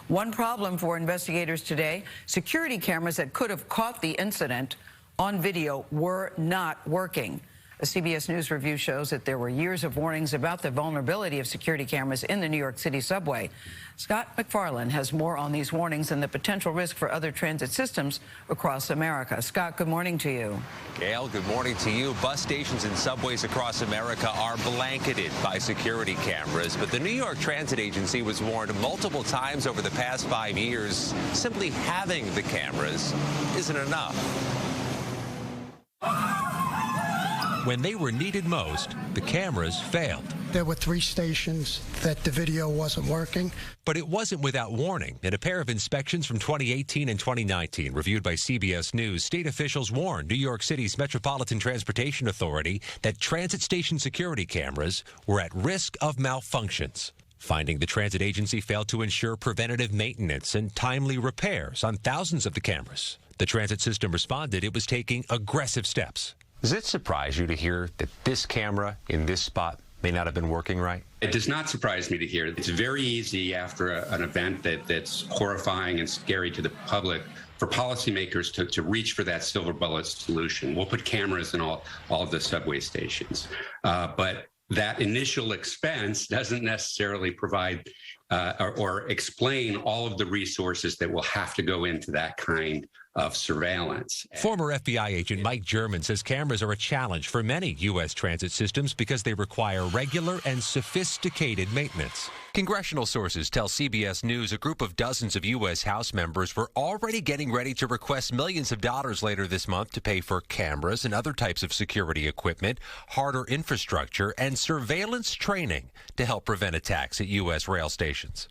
One problem for investigators today, security cameras that could have caught the incident on video were not working. A CBS News review shows that there were years of warnings about the vulnerability of security cameras in the New York City subway. Scott McFarland has more on these warnings and the potential risk for other transit systems across America. Scott, good morning to you. Gail, good morning to you. Bus stations and subways across America are blanketed by security cameras, but the New York Transit Agency was warned multiple times over the past 5 years, simply having the cameras isn't enough. When they were needed most, the cameras failed. There were 3 stations that the video wasn't working. But it wasn't without warning. In a pair of inspections from 2018 and 2019, reviewed by CBS News, state officials warned New York City's Metropolitan Transportation Authority that transit station security cameras were at risk of malfunctions. Finding the transit agency failed to ensure preventative maintenance and timely repairs on thousands of the cameras. The transit system responded it was taking aggressive steps. Does it surprise you to hear that this camera in this spot may not have been working right? It does not surprise me to hear. It's very easy after an event that's horrifying and scary to the public for policymakers to reach for that silver bullet solution. We'll put cameras in all of the subway stations. But that initial expense doesn't necessarily provide or explain all of the resources that will have to go into that kind of surveillance. Former FBI agent Mike German says cameras are a challenge for many U.S. transit systems because they require regular and sophisticated maintenance. Congressional sources tell CBS News a group of dozens of U.S. House members were already getting ready to request millions of dollars later this month to pay for cameras and other types of security equipment, harder infrastructure, and surveillance training to help prevent attacks at U.S. rail stations.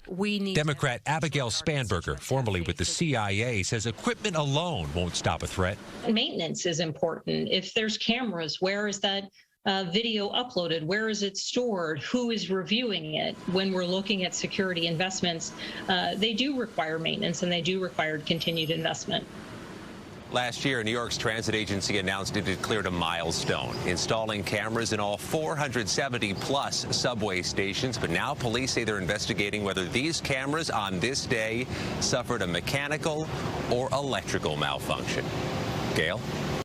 Democrat Abigail Spanberger, formerly with the CIA, says equipment alone won't stop a threat. Maintenance is important. If there's cameras, where is that video uploaded? Where is it stored? Who is reviewing it? When we're looking at security investments, they do require maintenance and they do require continued investment. Last year, New York's transit agency announced it had cleared a milestone, installing cameras in all 470-plus subway stations. But now police say they're investigating whether these cameras on this day suffered a mechanical or electrical malfunction. Gail?